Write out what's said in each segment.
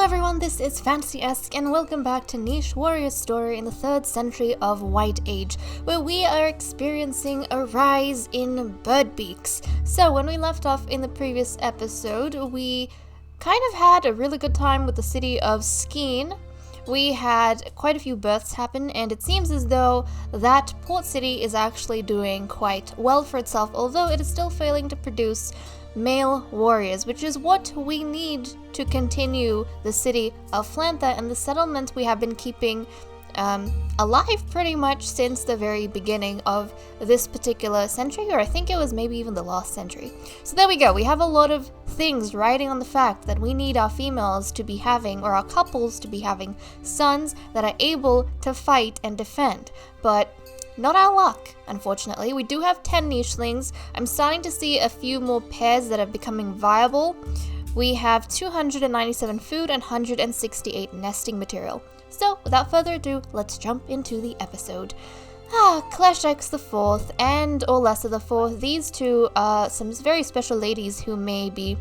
everyone, this is Fantasy-esque and welcome back to Niche Warrior's story in the 3rd century of White Age, where we are experiencing a rise in Birdbeaks. So when we left off in the previous episode, we kind of had a really good time with the city of Skeen. We had quite a few births happen, and it seems as though that port city is actually doing quite well for itself, although it is still failing to produce male warriors, which is what we need to continue the city of Flantha and the settlement we have been keeping alive pretty much since the very beginning of this particular century, or I think it was maybe even the last century. So there we go, we have a lot of things riding on the fact that we need our females to be having, or our couples to be having, sons that are able to fight and defend, but not our luck, unfortunately. We do have 10 nichelings. I'm starting to see a few more pairs that are becoming viable. We have 297 food and 168 nesting material. So, without further ado, let's jump into the episode. Clash X the 4th and Orlessa the 4th. These two are some very special ladies who may be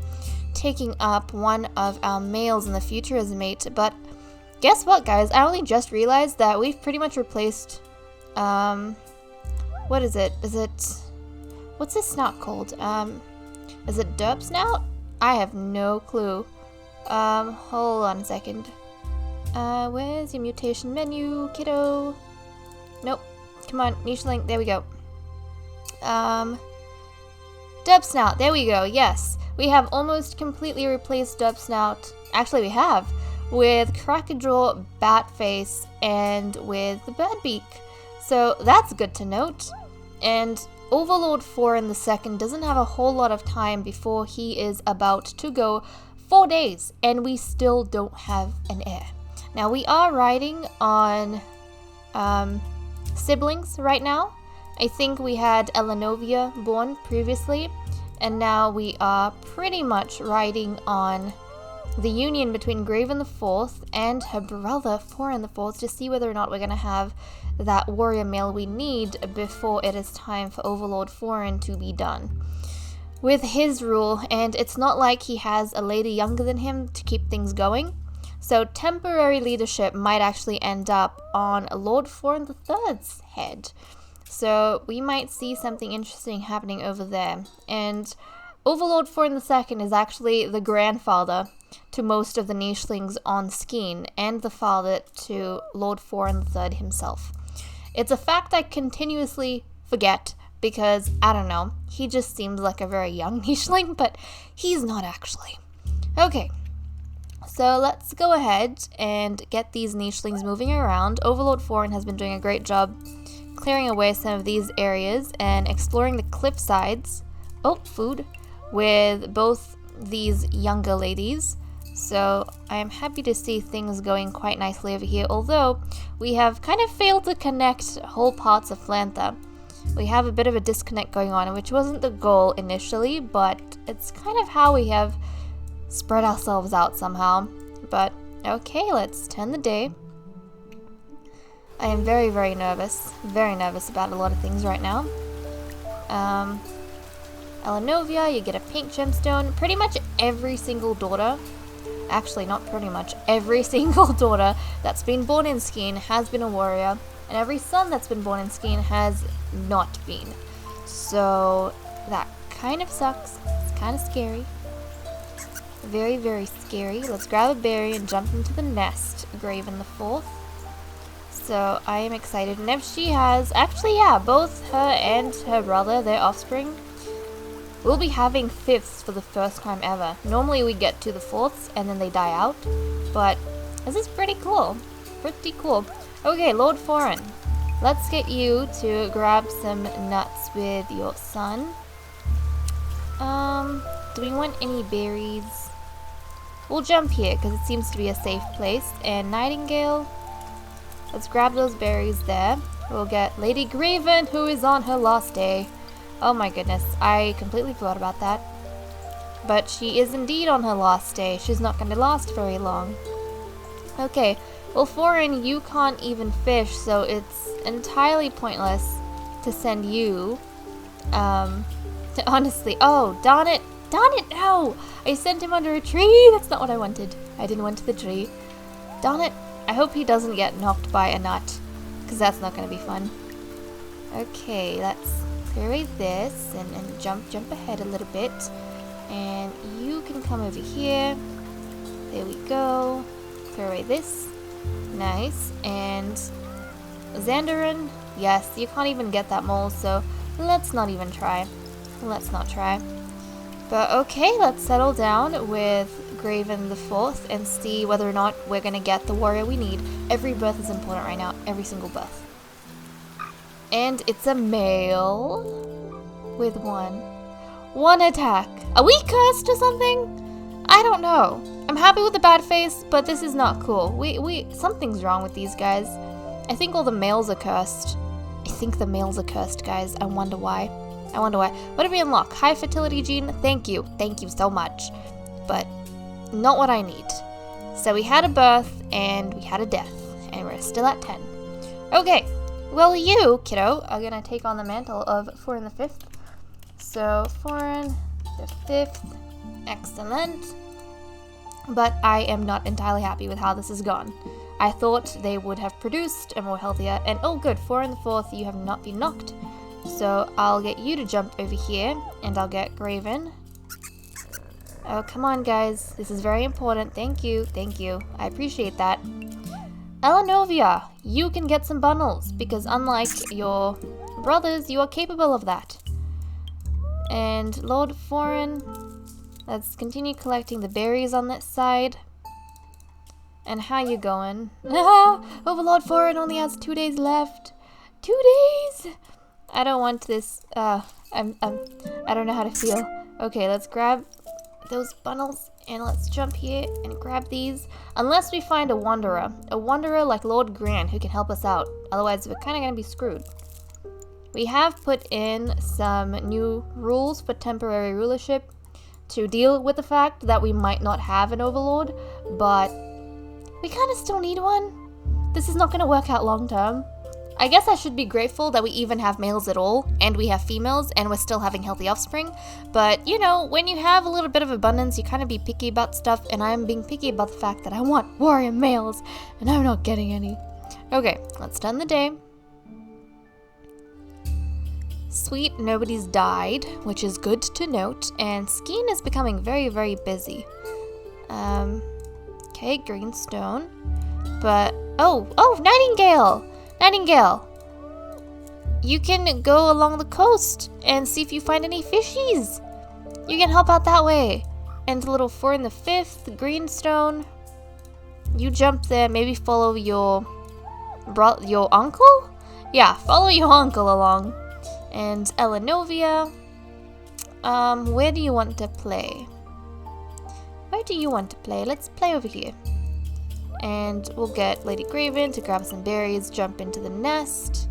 taking up one of our males in the future as a mate. But guess what, guys? I only just realized that we've pretty much replaced what is it? What's this snout called? Is it derp snout? I have no clue. Hold on a second. Where's your mutation menu, kiddo? Nope. Come on, nicheling, there we go. Derp snout, there we go, yes. We have almost completely replaced derp snout. Actually, we have. With crocodile, bat face, and with the Birdbeak. So that's good to note. And Overlord Oren II doesn't have a whole lot of time before he is about to go 4 days, and we still don't have an heir. Now we are riding on siblings right now. I think we had Elenovia born previously, and now we are pretty much riding on the union between Graven the 4th and her brother Oren the 4th to see whether or not we're going to have that warrior male we need before it is time for Overlord Oren to be done with his rule. And it's not like he has a lady younger than him to keep things going, so temporary leadership might actually end up on Lord Oren the Third's head. So we might see something interesting happening over there. And Overlord Oren II is actually the grandfather to most of the nichelings on Skeen, and the father to Lord Oren III himself. It's a fact I continuously forget because, I don't know, he just seems like a very young nicheling, but he's not actually. Okay, so let's go ahead and get these nichelings moving around. Overlord Oren has been doing a great job clearing away some of these areas and exploring the cliff sides. Oh, food. With both these younger ladies. So I am happy to see things going quite nicely over here, although we have kind of failed to connect whole parts of Flantha. We have a bit of a disconnect going on, which wasn't the goal initially, but it's kind of how we have spread ourselves out somehow. But okay, let's turn the day. I am very, very nervous about a lot of things right now. Elenovia, you get a pink gemstone. Pretty much every single daughter, actually not pretty much, every single daughter that's been born in Skeen has been a warrior, and every son that's been born in Skeen has not been. So that kind of sucks. It's kind of scary. Very, very scary. Let's grab a berry and jump into the nest, Graven the 4th. So I am excited, and if she has, actually yeah, both her and her brother, their offspring, we'll be having 5ths for the first time ever. Normally we get to the 4ths and then they die out, but this is pretty cool. Pretty cool. Okay, Lord Oren, let's get you to grab some nuts with your son. Do we want any berries? We'll jump here because it seems to be a safe place. And Nightingale, let's grab those berries there. We'll get Lady Graven, who is on her last day. Oh my goodness, I completely forgot about that. But she is indeed on her last day. She's not going to last very long. Okay, well Oren, you can't even fish, so it's entirely pointless to send you. Honestly, oh, darn it, no! I sent him under a tree, that's not what I wanted. I didn't went to the tree. Darn it. I hope he doesn't get knocked by a nut, because that's not going to be fun. Okay, let's clear away this and jump ahead a little bit. And you can come over here. There we go. Clear away this. Nice. And Xandarin, yes, you can't even get that mole, so let's not even try. Let's not try. But okay, let's settle down with Graven the Fourth and see whether or not we're gonna get the warrior we need. Every birth is important right now, every single birth. And it's a male with one attack. Are we cursed or something? I don't know. I'm happy with the bad face, but this is not cool. Something's wrong with these guys. I think all the males are cursed. I think the males are cursed, guys. I wonder why. What did we unlock? High fertility gene? Thank you so much. But not what I need. So we had a birth and we had a death, and we're still at 10. Okay, well you, kiddo, are gonna take on the mantle of Foren the Fifth. So Foren the Fifth, excellent. But I am not entirely happy with how this has gone. I thought they would have produced a more healthier, and oh good, Foren the Fourth, you have not been knocked. So I'll get you to jump over here, and I'll get Graven. Oh, come on guys, this is very important. Thank you, I appreciate that. Elenovia, you can get some bundles, because unlike your brothers, you are capable of that. And Lord Foren, let's continue collecting the berries on this side. And how you going? Overlord Foren only has 2 days left. 2 days? I don't want this. I don't know how to feel. Okay, let's grab those bundles and let's jump here and grab these. Unless we find a wanderer like Lord Gran who can help us out. Otherwise, we're kind of gonna be screwed. We have put in some new rules for temporary rulership to deal with the fact that we might not have an overlord, but we kind of still need one. This is not going to work out long term. I guess I should be grateful that we even have males at all, and we have females, and we're still having healthy offspring. But, you know, when you have a little bit of abundance, you kind of be picky about stuff, and I'm being picky about the fact that I want warrior males, and I'm not getting any. Okay, let's done the day. Sweet, nobody's died, which is good to note, and Skeen is becoming very, very busy. Okay, greenstone. But, oh, Nightingale! You can go along the coast and see if you find any fishies. You can help out that way. And little Foren the Fifth, greenstone. You jump there, maybe follow your uncle? Yeah, follow your uncle along. And Elenovia, where do you want to play? Let's play over here. And we'll get Lady Graven to grab some berries, jump into the nest.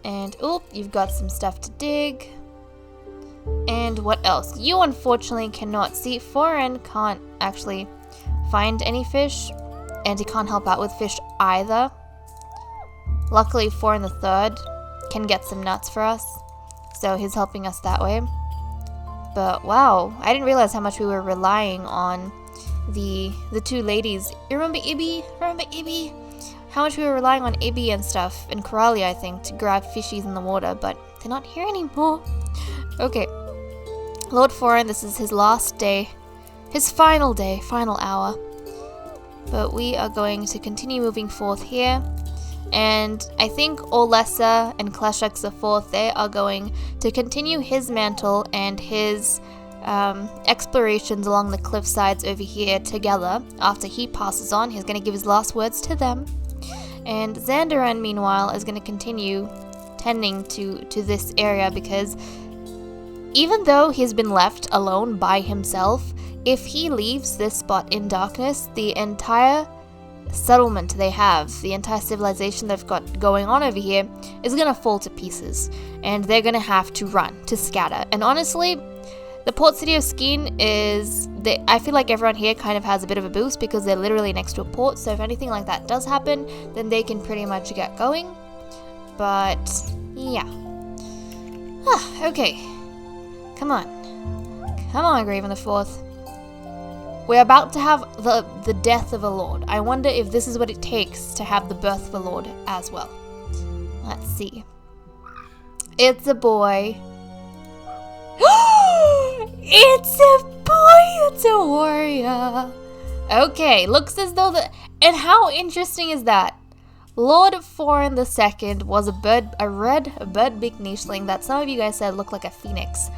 And, oop, you've got some stuff to dig. And what else? You unfortunately cannot see. Foren can't actually find any fish, and he can't help out with fish either. Luckily, Foren the Third can get some nuts for us, so he's helping us that way. But wow, I didn't realize how much we were relying on the two ladies. You remember Ibby? How much we were relying on Ibby and stuff, and Coralia, I think, to grab fishies in the water, but they're not here anymore. Okay, Lord Foren, this is his last day, his final day, final hour. But we are going to continue moving forth here. And I think Olessa and Kleshek the Fourth, they are going to continue his mantle and his explorations along the cliff sides over here together. After he passes on, he's going to give his last words to them. And Xandarin, meanwhile, is going to continue tending to this area, because even though he's been left alone by himself, if he leaves this spot in darkness, the entire settlement they have, the entire civilization they've got going on over here, is gonna fall to pieces, and they're gonna have to run, to scatter. And honestly, the port city of Skeen is, I feel like everyone here kind of has a bit of a boost because they're literally next to a port, so if anything like that does happen, then they can pretty much get going. But yeah. Okay, come on Graven the Fourth. We're about to have the death of a lord. I wonder if this is what it takes to have the birth of a lord as well. Let's see. It's a boy. It's a boy! It's a warrior! Okay, looks as though and how interesting is that? Lord Oren II was a red Birdbeak nicheling that some of you guys said looked like a phoenix.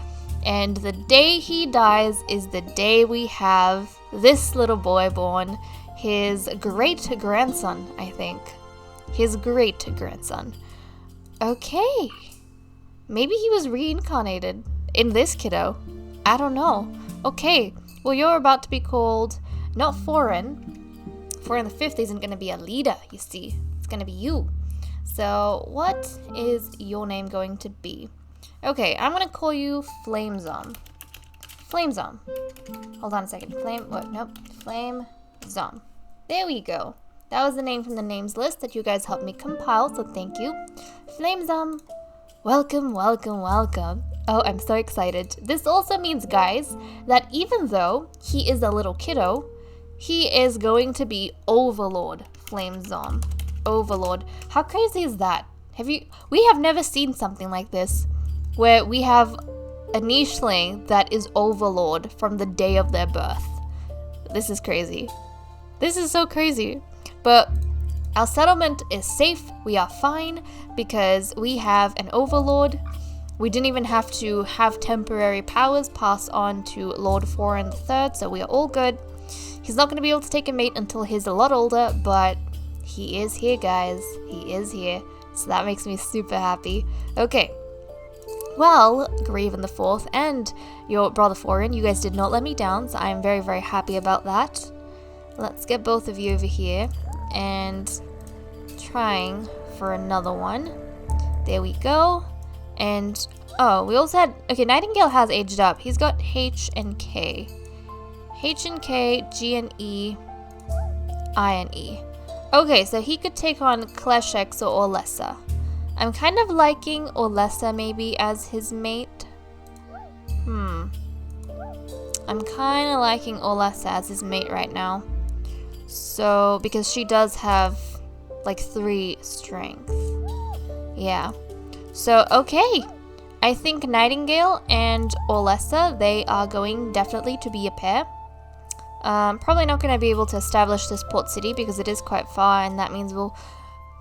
And the day he dies is the day we have this little boy born. His great-grandson, I think. His great-grandson. Okay. Maybe he was reincarnated in this kiddo. I don't know. Okay. Well, you're about to be called, not Oren. Oren V isn't going to be a leader, you see. It's going to be you. So, what is your name going to be? Okay, I'm gonna call you Flamezom. Flamezom. Hold on a second. Flamezom. There we go. That was the name from the names list that you guys helped me compile, so thank you. Flamezom. Welcome, welcome, welcome. Oh, I'm so excited. This also means, guys, that even though he is a little kiddo, he is going to be Overlord Flamezom. Overlord. How crazy is that? We have never seen something like this, where we have a nicheling that is Overlord from the day of their birth. This is crazy. This is so crazy. But our settlement is safe. We are fine because we have an Overlord. We didn't even have to have temporary powers pass on to Lord Oren III, so we are all good. He's not going to be able to take a mate until he's a lot older, but he is here, guys. He is here. So that makes me super happy. Okay. Well, Graven the Fourth and your brother Oren, you guys did not let me down, so I am very, very happy about that. Let's get both of you over here and trying for another one. There we go. And, oh, we also had, okay, Nightingale has aged up. He's got H and K. H and K, G and E, I and E. Okay, so he could take on Kleshex or Orlessa. I'm kind of liking Orlessa maybe as his mate. I'm kind of liking Orlessa as his mate right now. So, because she does have like 3 strength. Yeah. So, okay. I think Nightingale and Orlessa, they are going definitely to be a pair. Probably not going to be able to establish this port city because it is quite far, and that means we'll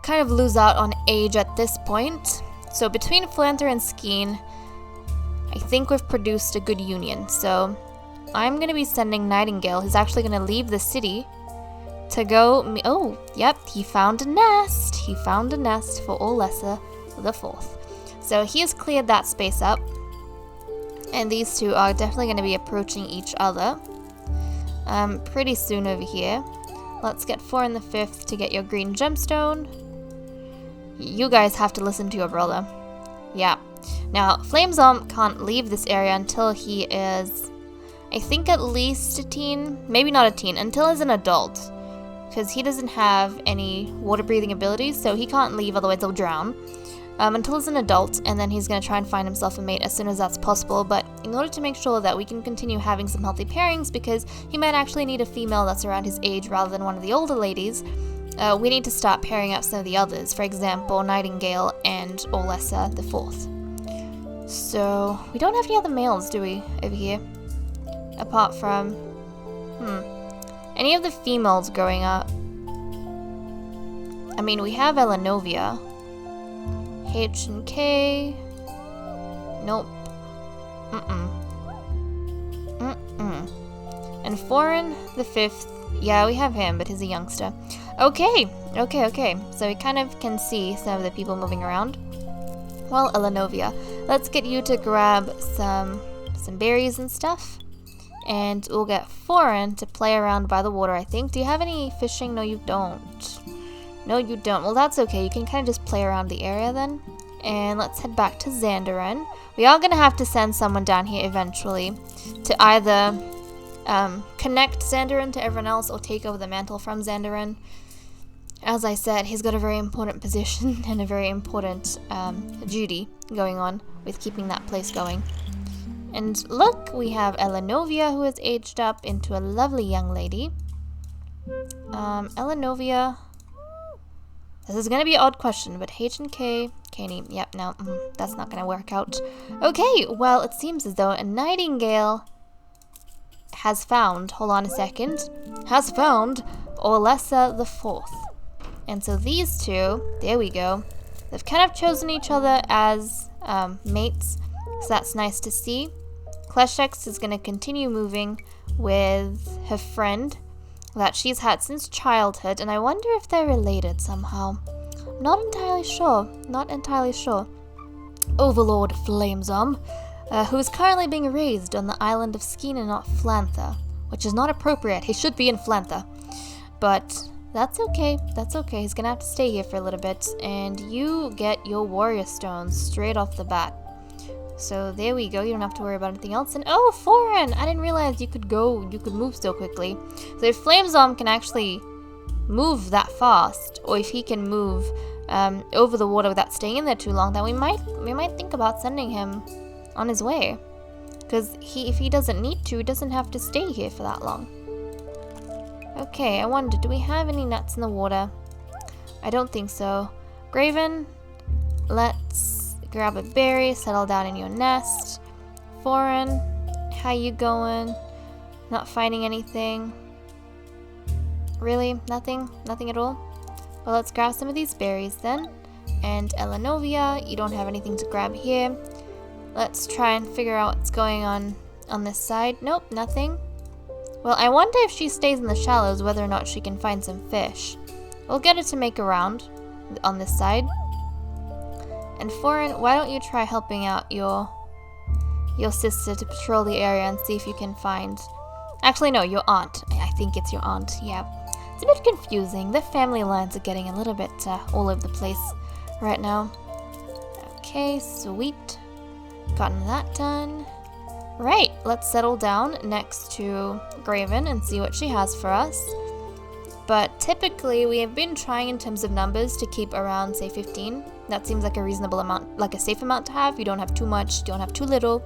kind of lose out on age at this point. So between Flantha and Skeen, I think we've produced a good union. So I'm going to be sending Nightingale. He's actually going to leave the city to go... Oh, yep, he found a nest. He found a nest for Orlessa the Fourth. So he has cleared that space up. And these two are definitely going to be approaching each other pretty soon over here. Let's get Oren the Fifth to get your green gemstone. You guys have to listen to your brother. Yeah. Now, Flamezom can't leave this area until he is, I think, at least a teen. Maybe not a teen, until he's an adult. Because he doesn't have any water-breathing abilities, so he can't leave, otherwise he'll drown. Until he's an adult, and then he's going to try and find himself a mate as soon as that's possible. But in order to make sure that we can continue having some healthy pairings, because he might actually need a female that's around his age rather than one of the older ladies, we need to start pairing up some of the others. For example, Nightingale and Orlessa the Fourth. So, we don't have any other males, do we, over here? Apart from... any of the females growing up? I mean, we have Elenovia. H and K. Nope. And Oren the Fifth. Yeah, we have him, but he's a youngster. Okay. So we kind of can see some of the people moving around. Well, Elenovia, let's get you to grab some berries and stuff. And we'll get Oren to play around by the water, I think. Do you have any fishing? No, you don't. No, you don't. Well, that's okay. You can kind of just play around the area then. And let's head back to Xandarin. We are going to have to send someone down here eventually to either connect Xandarin to everyone else or take over the mantle from Xandarin. As I said, he's got a very important position and a very important duty going on with keeping that place going. And look, we have Elenovia, who has aged up into a lovely young lady. Elenovia. This is going to be an odd question, but H and K, Caney, yep, no, that's not going to work out. Okay, well, it seems as though a nightingale has found, hold on a second, has found Orlessa the Fourth. And so these two, there we go, they've kind of chosen each other as mates, so that's nice to see. Kleshex is going to continue moving with her friend that she's had since childhood, and I wonder if they're related somehow. Not entirely sure. Overlord Flamezom, who is currently being raised on the island of Skeena, not Flantha, which is not appropriate. He should be in Flantha. But that's okay. He's gonna have to stay here for a little bit, and you get your warrior stones straight off the bat. So there we go, you don't have to worry about anything else. And oh, Oren! I didn't realize you could move so quickly. So if Flamezom can actually move that fast, or if he can move over the water without staying in there too long, then we might think about sending him on his way. Because if he doesn't need to, he doesn't have to stay here for that long. Okay, I wonder, do we have any nuts in the water? I don't think so. Graven, let's grab a berry, settle down in your nest. Foreign, how you going? Not finding anything? Really? Nothing? Nothing at all? Well, let's grab some of these berries then. And Elenovia, you don't have anything to grab here. Let's try and figure out what's going on this side. Nope, nothing. Well, I wonder if she stays in the shallows, whether or not she can find some fish. We'll get her to make a round on this side. And Foreign, why don't you try helping out your sister to patrol the area and see if you can find... Actually, no, your aunt. I think it's your aunt, yeah. It's a bit confusing. The family lines are getting a little bit all over the place right now. Okay, sweet. Gotten that done. Right, let's settle down next to Graven and see what she has for us. But typically, we have been trying in terms of numbers to keep around, say, 15. That seems like a reasonable amount, like a safe amount to have. You don't have too much, you don't have too little.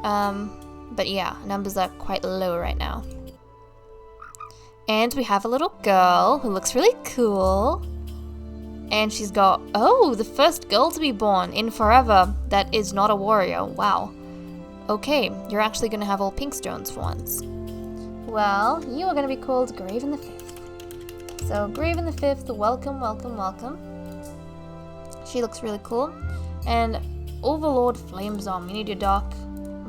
But yeah, numbers are quite low right now. And we have a little girl who looks really cool. And she's got, oh, the first girl to be born in forever that is not a warrior. Wow. Okay, you're actually going to have all pink stones for once. Well, you are going to be called Graven the Fifth. So, Graven the Fifth, welcome, welcome, welcome. She looks really cool. And Overlord Flamezom, you need your dark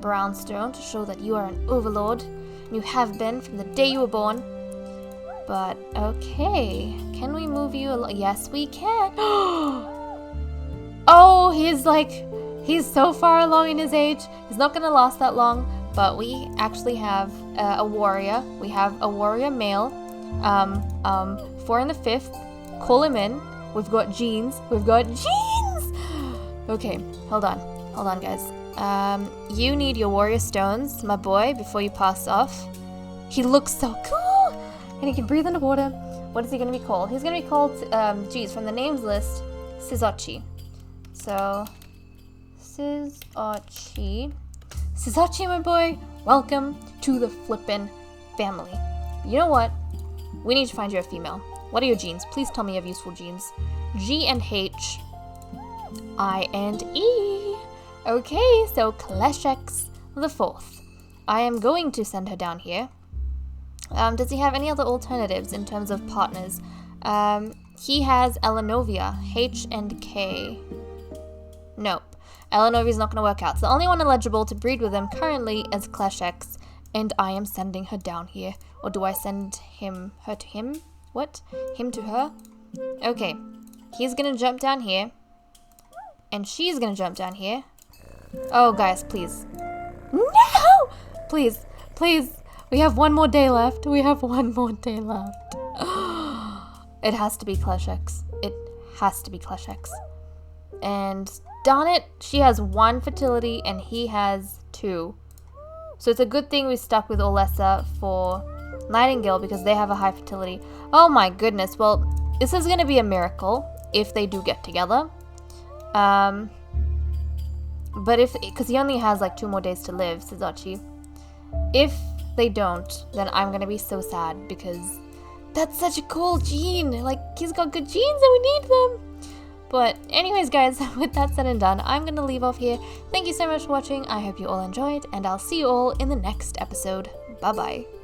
brown stone to show that you are an Overlord. You have been from the day you were born. But, okay. Can we move you along? Yes, we can. Oh, he's so far along in his age. He's not going to last that long. But we actually have a warrior. We have a warrior male. 4 and the 5th. Call him in. We've got jeans. Okay, hold on, guys. You need your warrior stones, my boy, before you pass off. He looks so cool, and he can breathe underwater. What is he going to be called? He's going to be called, from the names list, Sizochi. So, Sizochi, my boy, welcome to the flippin' family. You know what? We need to find you a female. What are your genes? Please tell me you have useful genes. G and H, I and E. Okay, so Kleshex the Fourth. I am going to send her down here. Does he have any other alternatives in terms of partners? He has Elenovia, H and K. Nope. Elenovia's not going to work out. So the only one eligible to breed with him currently is Kleshex, and I am sending her down here. Or do I send her to him? What? Him to her? Okay. He's going to jump down here. And she's going to jump down here. Oh, guys, please. No! Please. We have one more day left. It has to be Kleshex. And darn it, she has 1 fertility and he has 2. So it's a good thing we stuck with Orlessa for Nightingale because they have a high fertility. Oh my goodness. Well, this is going to be a miracle if they do get together. But because he only has like 2 more days to live, Suzachi. If they don't, then I'm gonna be so sad because that's such a cool gene. Like, he's got good genes and we need them. But anyways, guys, with that said and done, I'm gonna leave off here. Thank you so much for watching. I hope you all enjoyed, and I'll see you all in the next episode. Bye-bye.